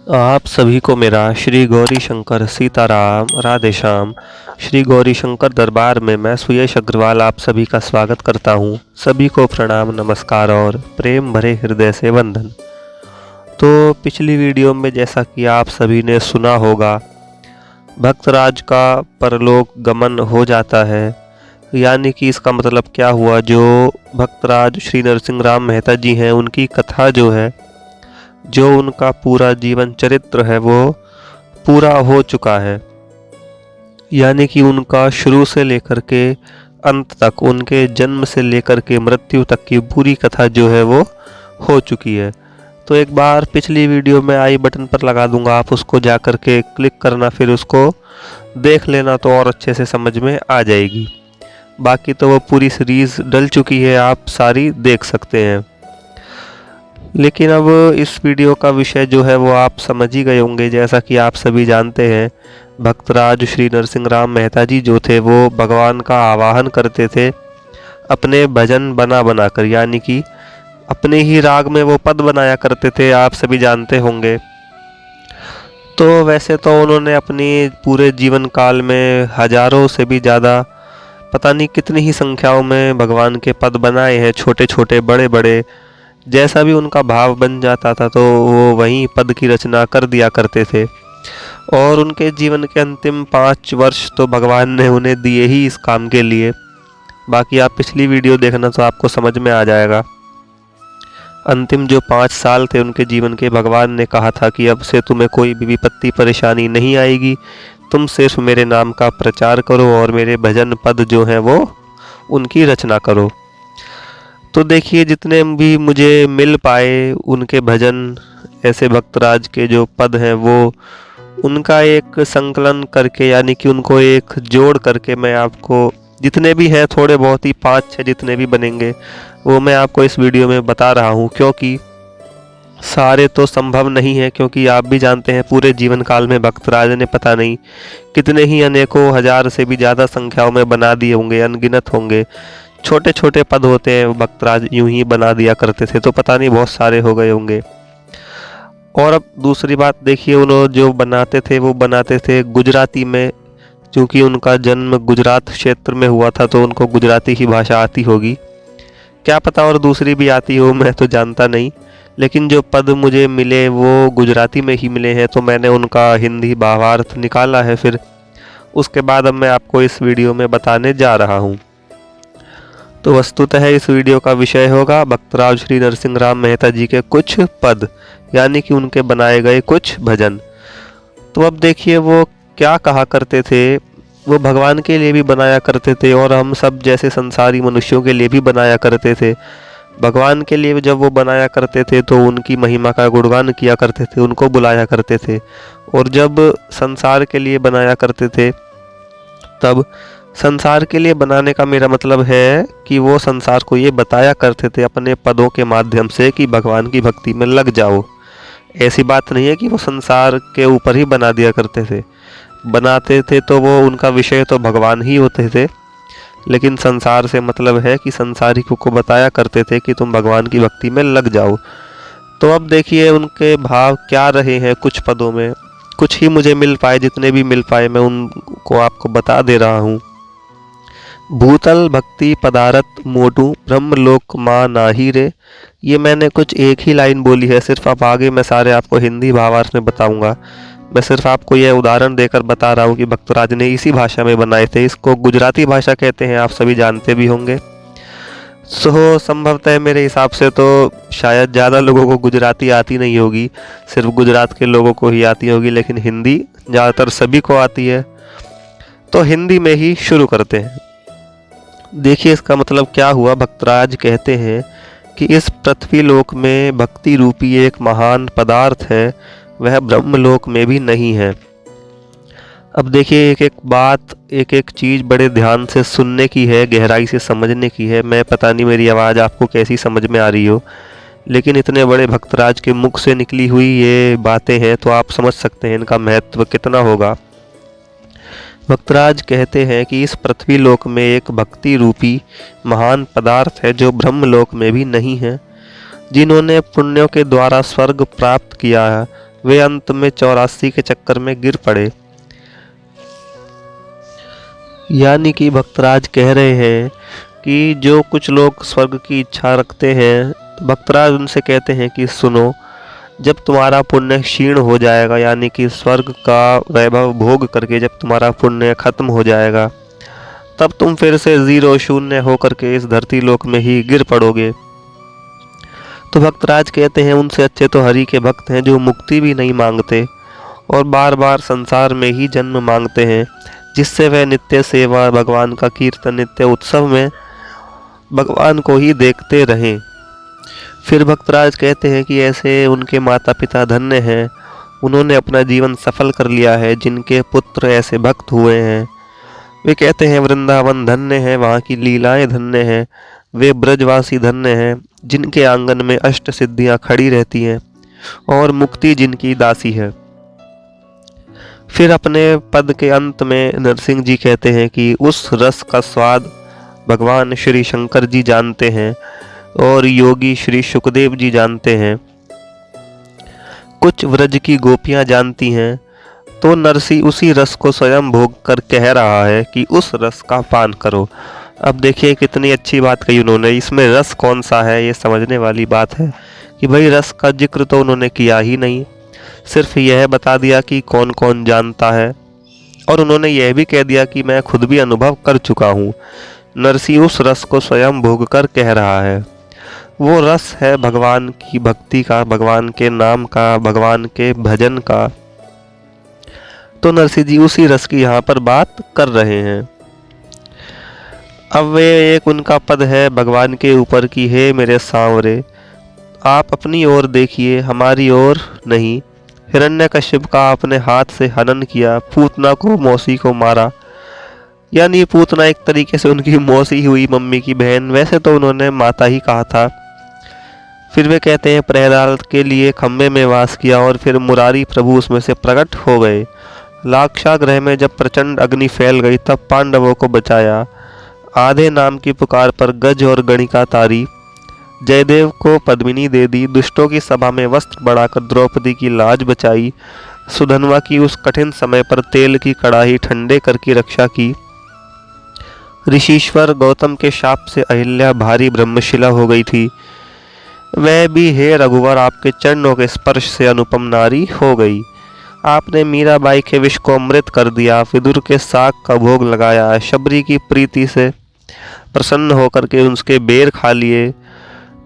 आप सभी को मेरा श्री गौरी शंकर सीताराम राधे श्याम। श्री गौरी शंकर दरबार में मैं सुयश अग्रवाल आप सभी का स्वागत करता हूँ। सभी को प्रणाम, नमस्कार और प्रेम भरे हृदय से वंदन। तो पिछली वीडियो में जैसा कि आप सभी ने सुना होगा, भक्तराज का परलोक गमन हो जाता है। यानी कि इसका मतलब क्या हुआ, जो भक्तराज श्री नरसिंह राम मेहता जी हैं, उनकी कथा जो है, जो उनका पूरा जीवन चरित्र है, वो पूरा हो चुका है। यानी कि उनका शुरू से लेकर के अंत तक, उनके जन्म से लेकर के मृत्यु तक की पूरी कथा जो है वो हो चुकी है। तो एक बार पिछली वीडियो में आई बटन पर लगा दूंगा, आप उसको जा कर के क्लिक करना, फिर उसको देख लेना तो और अच्छे से समझ में आ जाएगी। बाकी तो वो पूरी सीरीज़ डल चुकी है, आप सारी देख सकते हैं। लेकिन अब इस वीडियो का विषय जो है वो आप समझ ही गए होंगे। जैसा कि आप सभी जानते हैं, भक्तराज श्री नरसिंह राम मेहता जी जो थे वो भगवान का आवाहन करते थे अपने भजन बना बनाकर, यानी कि अपने ही राग में वो पद बनाया करते थे, आप सभी जानते होंगे। तो वैसे तो उन्होंने अपनी पूरे जीवन काल में हजारों से भी ज़्यादा, पता नहीं कितनी ही संख्याओं में भगवान के पद बनाए हैं, छोटे छोटे बड़े बड़े। जैसा भी उनका भाव बन जाता था तो वो वहीं पद की रचना कर दिया करते थे। और उनके जीवन के अंतिम 5 वर्ष तो भगवान ने उन्हें दिए ही इस काम के लिए। बाकी आप पिछली वीडियो देखना तो आपको समझ में आ जाएगा। अंतिम जो 5 साल थे उनके जीवन के, भगवान ने कहा था कि अब से तुम्हें कोई भी विपत्ति परेशानी नहीं आएगी, तुम सिर्फ मेरे नाम का प्रचार करो और मेरे भजन पद जो हैं वो उनकी रचना करो। तो देखिए, जितने भी मुझे मिल पाए उनके भजन, ऐसे भक्तराज के जो पद हैं वो उनका एक संकलन करके, यानी कि उनको एक जोड़ करके मैं आपको, जितने भी हैं थोड़े बहुत ही 5-6 जितने भी बनेंगे वो मैं आपको इस वीडियो में बता रहा हूँ। क्योंकि सारे तो संभव नहीं है, क्योंकि आप भी जानते हैं पूरे जीवन काल में भक्तराज ने पता नहीं कितने ही अनेकों हजार से भी ज़्यादा संख्याओं में बना दिए होंगे, अनगिनत होंगे। छोटे छोटे पद होते हैं, भक्तराज यूं ही बना दिया करते थे, तो पता नहीं बहुत सारे हो गए होंगे। और अब दूसरी बात देखिए, उन्होंने जो बनाते थे वो बनाते थे गुजराती में। क्योंकि उनका जन्म गुजरात क्षेत्र में हुआ था तो उनको गुजराती ही भाषा आती होगी, क्या पता और दूसरी भी आती हो, मैं तो जानता नहीं। लेकिन जो पद मुझे मिले वो गुजराती में ही मिले हैं, तो मैंने उनका हिंदी भावार्थ निकाला है। फिर उसके बाद अब मैं आपको इस वीडियो में बताने जा रहा हूँ। तो वस्तुतः इस वीडियो का विषय होगा भक्तराज श्री नरसिंह राम मेहता जी के कुछ पद, यानी कि उनके बनाए गए कुछ भजन। तो अब देखिए, वो क्या कहा करते थे, वो भगवान के लिए भी बनाया करते थे और हम सब जैसे संसारी मनुष्यों के लिए भी बनाया करते थे। भगवान के लिए जब वो बनाया करते थे तो उनकी महिमा का गुणगान किया करते थे, उनको बुलाया करते थे। और जब संसार के लिए बनाया करते थे, तब संसार के लिए बनाने का मेरा मतलब है कि वो संसार को ये बताया करते थे अपने पदों के माध्यम से कि भगवान की भक्ति में लग जाओ। ऐसी बात नहीं है कि वो संसार के ऊपर ही बना दिया करते थे, बनाते थे तो वो उनका विषय तो भगवान ही होते थे। लेकिन संसार से मतलब है कि संसारिकों को बताया करते थे कि तुम भगवान की भक्ति में लग जाओ। तो अब देखिए उनके भाव क्या रहे हैं कुछ पदों में। कुछ ही मुझे मिल पाए, जितने भी मिल पाए मैं उनको आपको बता दे रहा हूँ। भूतल भक्ति पदारत मोटू ब्रह्मलोक माँ नाही रे, ये मैंने कुछ एक ही लाइन बोली है सिर्फ। अब आगे मैं सारे आपको हिंदी भावार्थ में बताऊंगा। मैं सिर्फ आपको यह उदाहरण देकर बता रहा हूँ कि भक्तराज ने इसी भाषा में बनाए थे। इसको गुजराती भाषा कहते हैं, आप सभी जानते भी होंगे। सो संभवतः मेरे हिसाब से तो शायद ज़्यादा लोगों को गुजराती आती नहीं होगी, सिर्फ गुजरात के लोगों को ही आती होगी। लेकिन हिंदी ज़्यादातर सभी को आती है, तो हिंदी में ही शुरू करते हैं। देखिए इसका मतलब क्या हुआ। भक्तराज कहते हैं कि इस पृथ्वी लोक में भक्ति रूपी एक महान पदार्थ है, वह ब्रह्मलोक में भी नहीं है। अब देखिए, एक एक बात, एक एक चीज़ बड़े ध्यान से सुनने की है, गहराई से समझने की है। मैं पता नहीं मेरी आवाज़ आपको कैसी समझ में आ रही हो, लेकिन इतने बड़े भक्तराज के मुख से निकली हुई ये बातें हैं तो आप समझ सकते हैं इनका महत्व कितना होगा। भक्तराज कहते हैं कि इस पृथ्वी लोक में एक भक्ति रूपी महान पदार्थ है जो ब्रह्मलोक में भी नहीं है। जिन्होंने पुण्यों के द्वारा स्वर्ग प्राप्त किया है वे अंत में 84 के चक्कर में गिर पड़े। यानी कि भक्तराज कह रहे हैं कि जो कुछ लोग स्वर्ग की इच्छा रखते हैं, तो भक्तराज उनसे कहते हैं कि सुनो, जब तुम्हारा पुण्य क्षीण हो जाएगा, यानी कि स्वर्ग का वैभव भोग करके जब तुम्हारा पुण्य खत्म हो जाएगा, तब तुम फिर से जीरो शून्य होकर के इस धरती लोक में ही गिर पड़ोगे। तो भक्तराज कहते हैं उनसे अच्छे तो हरि के भक्त हैं जो मुक्ति भी नहीं मांगते और बार बार संसार में ही जन्म मांगते हैं, जिससे वह नित्य सेवा, भगवान का कीर्तन, नित्य उत्सव में भगवान को ही देखते रहें। फिर भक्तराज कहते हैं कि ऐसे उनके माता पिता धन्य हैं, उन्होंने अपना जीवन सफल कर लिया है जिनके पुत्र ऐसे भक्त हुए हैं। वे कहते हैं वृंदावन धन्य है, वहाँ की लीलाएं धन्य हैं, वे ब्रजवासी धन्य हैं जिनके आंगन में अष्ट सिद्धियां खड़ी रहती हैं और मुक्ति जिनकी दासी है। फिर अपने पद के अंत में नरसिंह जी कहते हैं कि उस रस का स्वाद भगवान श्री शंकर जी जानते हैं और योगी श्री सुखदेव जी जानते हैं, कुछ व्रज की गोपियां जानती हैं। तो नरसी उसी रस को स्वयं भोग कर कह रहा है कि उस रस का पान करो। अब देखिए कितनी अच्छी बात कही उन्होंने, इसमें रस कौन सा है ये समझने वाली बात है कि भाई रस का जिक्र तो उन्होंने किया ही नहीं, सिर्फ यह बता दिया कि कौन कौन जानता है और उन्होंने यह भी कह दिया कि मैं खुद भी अनुभव कर चुका हूँ। नरसी उस रस को स्वयं भोग कर कह रहा है, वो रस है भगवान की भक्ति का, भगवान के नाम का, भगवान के भजन का। तो नरसिंह जी उसी रस की यहाँ पर बात कर रहे हैं। अब वे एक उनका पद है भगवान के ऊपर की, हे मेरे सांवरे आप अपनी ओर देखिए, हमारी ओर नहीं। हिरण्यकश्यप का आपने हाथ से हनन किया, पूतना को, मौसी को मारा। यानी पूतना एक तरीके से उनकी मौसी हुई, मम्मी की बहन, वैसे तो उन्होंने माता ही कहा था। फिर वे कहते हैं प्रहलाद के लिए खम्भे में वास किया और फिर मुरारी प्रभु उसमें से प्रकट हो गए। लाक्षागृह में जब प्रचंड अग्नि फैल गई तब पांडवों को बचाया। आधे नाम की पुकार पर गज और गणिका तारी, जयदेव को पद्मिनी दे दी। दुष्टों की सभा में वस्त्र बढ़ाकर द्रौपदी की लाज बचाई। सुधनवा की उस कठिन समय पर तेल की कड़ाही ठंडे करके रक्षा की। ऋषिश्वर गौतम के शाप से अहिल्या भारी ब्रह्मशिला हो गई थी, वह भी हे रघुवर आपके चरणों के स्पर्श से अनुपम नारी हो गई। आपने मीराबाई के विष को अमृत कर दिया, विदुर के साग का भोग लगाया, शबरी की प्रीति से प्रसन्न होकर के उसके बेर खा लिए।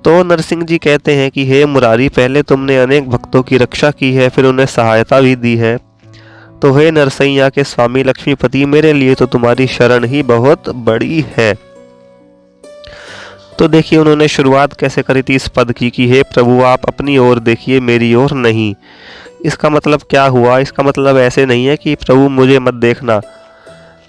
तो नरसिंह जी कहते हैं कि हे मुरारी, पहले तुमने अनेक भक्तों की रक्षा की है, फिर उन्हें सहायता भी दी है। तो हे नरसैया के स्वामी लक्ष्मीपति, मेरे लिए तो तुम्हारी शरण ही बहुत बड़ी है। तो देखिए उन्होंने शुरुआत कैसे करी थी इस पद की कि हे प्रभु आप अपनी ओर देखिए, मेरी ओर नहीं। इसका मतलब क्या हुआ? इसका मतलब ऐसे नहीं है कि प्रभु मुझे मत देखना।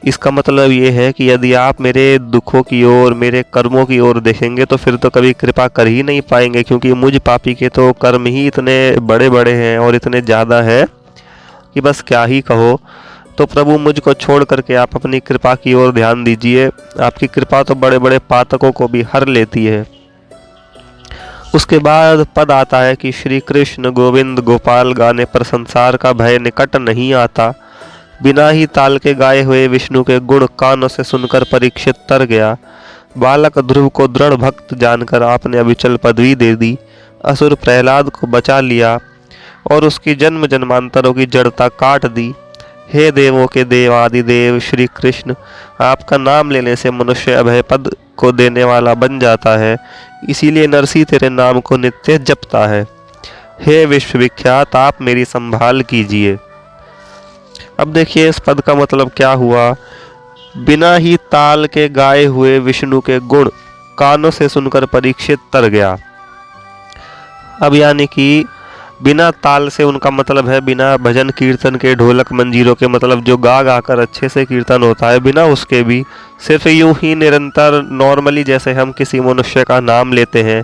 इसका मतलब ये है कि यदि आप मेरे दुखों की ओर, मेरे कर्मों की ओर देखेंगे तो फिर तो कभी कृपा कर ही नहीं पाएंगे, क्योंकि मुझ पापी के तो कर्म ही इतने बड़े बड़े हैं और इतने ज़्यादा है कि बस क्या ही कहो। तो प्रभु मुझको छोड़ करके आप अपनी कृपा की ओर ध्यान दीजिए। आपकी कृपा तो बड़े बड़े पातकों को भी हर लेती है। उसके बाद पद आता है कि श्री कृष्ण गोविंद गोपाल गाने पर संसार का भय निकट नहीं आता। बिना ही ताल के गाए हुए विष्णु के गुण कानों से सुनकर परीक्षित तर गया। बालक ध्रुव को दृढ़ भक्त जानकर आपने अविचल पदवी दे दी। असुर प्रहलाद को बचा लिया और उसकी जन्म जन्मांतरों की जड़ता काट दी। हे देवों के देव आदिदेव श्री कृष्ण, आपका नाम लेने से मनुष्य अभय पद को देने वाला बन जाता है, इसीलिए नरसी तेरे नाम को नित्य जपता है। हे विश्वविख्यात, आप मेरी संभाल कीजिए। अब देखिए इस पद का मतलब क्या हुआ। बिना ही ताल के गाए हुए विष्णु के गुण कानों से सुनकर परीक्षित तर गया। अब यानी कि बिना ताल से उनका मतलब है बिना भजन कीर्तन के, ढोलक मंजीरों के, मतलब जो गा गा कर अच्छे से कीर्तन होता है, बिना उसके भी सिर्फ यूं ही निरंतर नॉर्मली जैसे हम किसी मनुष्य का नाम लेते हैं।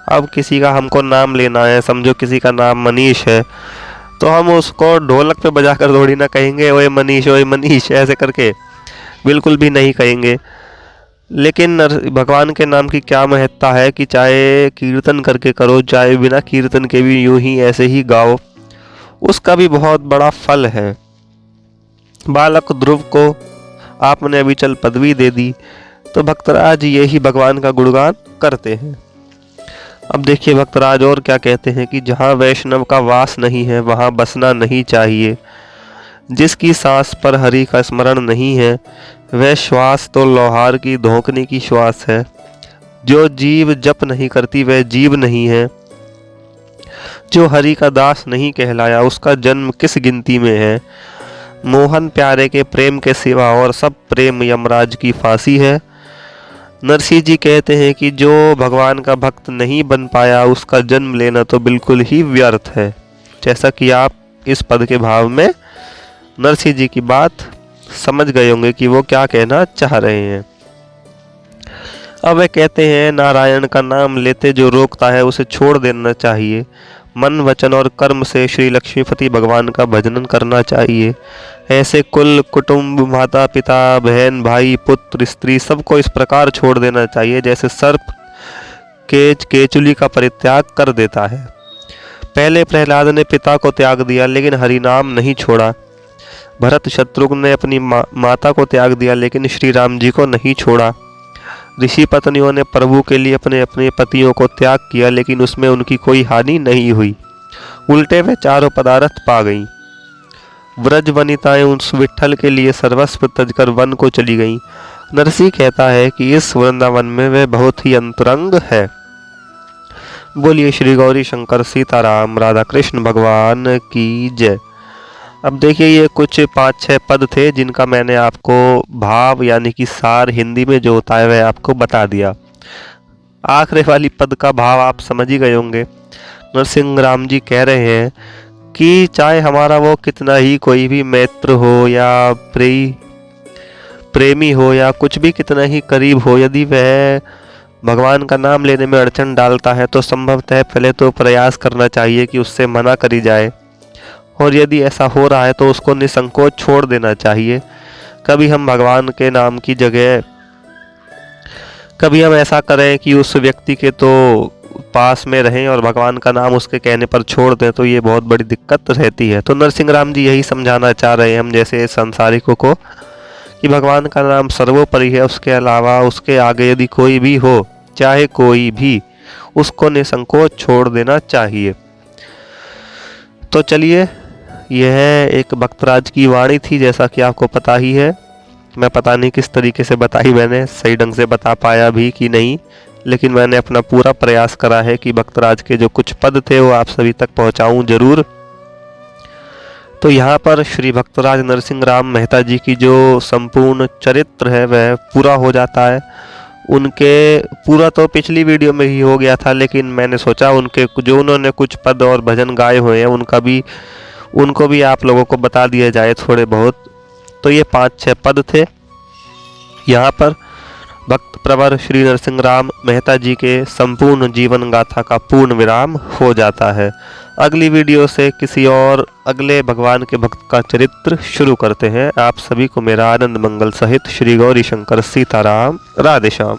अब किसी का हमको नाम लेना है, समझो किसी का नाम मनीष है, तो हम उसको ढोलक पे बजा कर थोड़ी ना कहेंगे ओए मनीष ऐसे करके, बिल्कुल भी नहीं कहेंगे। लेकिन भगवान के नाम की क्या महत्ता है कि चाहे कीर्तन करके करो, चाहे बिना कीर्तन के भी यूं ही ऐसे ही गाओ। उसका भी बहुत बड़ा फल है। बालक ध्रुव को आपने अविचल पदवी दे दी, तो भक्तराज यही भगवान का गुणगान करते हैं। अब देखिए भक्तराज और क्या कहते हैं कि जहाँ वैष्णव का वास नहीं है वहाँ बसना नहीं चाहिए। जिसकी सांस पर हरि का स्मरण नहीं है वह श्वास तो लोहार की धोखने की श्वास है। जो जीव जप नहीं करती वह जीव नहीं है। जो हरि का दास नहीं कहलाया उसका जन्म किस गिनती में है। मोहन प्यारे के प्रेम के सिवा और सब प्रेम यमराज की फांसी है। नरसिंह जी कहते हैं कि जो भगवान का भक्त नहीं बन पाया उसका जन्म लेना तो बिल्कुल ही व्यर्थ है। जैसा कि आप इस पद के भाव में नरसिंह जी की बात समझ गए होंगे कि वो क्या कहना चाह रहे हैं। अब वे कहते हैं नारायण का नाम लेते जो रोकता है उसे छोड़ देना चाहिए। मन वचन और कर्म से श्री लक्ष्मीपति भगवान का भजन करना चाहिए। ऐसे कुल कुटुंब माता पिता बहन भाई पुत्र स्त्री सबको इस प्रकार छोड़ देना चाहिए जैसे सर्प केचुली का परित्याग कर देता है। पहले प्रहलाद ने पिता को त्याग दिया लेकिन हरि नाम नहीं छोड़ा। भरत शत्रुघ्न ने अपनी माता को त्याग दिया लेकिन श्री राम जी को नहीं छोड़ा। ऋषि पत्नियों ने प्रभु के लिए अपने अपने पतियों को त्याग किया लेकिन उसमें उनकी कोई हानि नहीं हुई। उल्टे वे चारों पदार्थ पा गईं। व्रज वनिताएं उस विट्ठल के लिए सर्वस्व तजकर वन को चली गईं। नरसिंह कहता है कि इस वृंदावन में वह बहुत ही अंतरंग है। बोलिए श्री गौरी शंकर सीताराम राधा कृष्ण भगवान की जय। अब देखिए ये कुछ 5-6 पद थे जिनका मैंने आपको भाव यानी कि सार हिंदी में जो होता है वह आपको बता दिया। आखिरी वाली पद का भाव आप समझ ही गए होंगे। नरसिंह राम जी कह रहे हैं कि चाहे हमारा वो कितना ही कोई भी मित्र हो या प्रेमी हो या कुछ भी कितना ही करीब हो, यदि वह भगवान का नाम लेने में अड़चन डालता है तो संभवतः पहले तो प्रयास करना चाहिए कि उससे मना करी जाए, और यदि ऐसा हो रहा है तो उसको निसंकोच छोड़ देना चाहिए। कभी हम भगवान के नाम की जगह कभी हम ऐसा करें कि उस व्यक्ति के तो पास में रहें और भगवान का नाम उसके कहने पर छोड़ दें तो ये बहुत बड़ी दिक्कत रहती है। तो नरसिंह राम जी यही समझाना चाह रहे हैं हम जैसे संसारिकों को कि भगवान का नाम सर्वोपरि है। उसके अलावा उसके आगे यदि कोई भी हो, चाहे कोई भी, उसको निसंकोच छोड़ देना चाहिए। तो चलिए, यह एक भक्तराज की वाणी थी जैसा कि आपको पता ही है। मैं पता नहीं किस तरीके से बताई, मैंने सही ढंग से बता पाया भी कि नहीं, लेकिन मैंने अपना पूरा प्रयास करा है कि भक्तराज के जो कुछ पद थे वो आप सभी तक पहुंचाऊं जरूर। तो यहाँ पर श्री भक्तराज नरसिंह राम मेहता जी की जो संपूर्ण चरित्र है वह पूरा हो जाता है। उनके पूरा तो पिछली वीडियो में ही हो गया था, लेकिन मैंने सोचा उनके जो उन्होंने कुछ पद और भजन गाए हुए हैं उनको भी आप लोगों को बता दिया जाए थोड़े बहुत। तो ये 5-6 पद थे। यहाँ पर भक्त प्रवर श्री नरसिंह राम मेहता जी के संपूर्ण जीवन गाथा का पूर्ण विराम हो जाता है। अगली वीडियो से किसी और अगले भगवान के भक्त का चरित्र शुरू करते हैं। आप सभी को मेरा आनंद मंगल सहित श्री गौरी शंकर सीताराम राधे श्याम।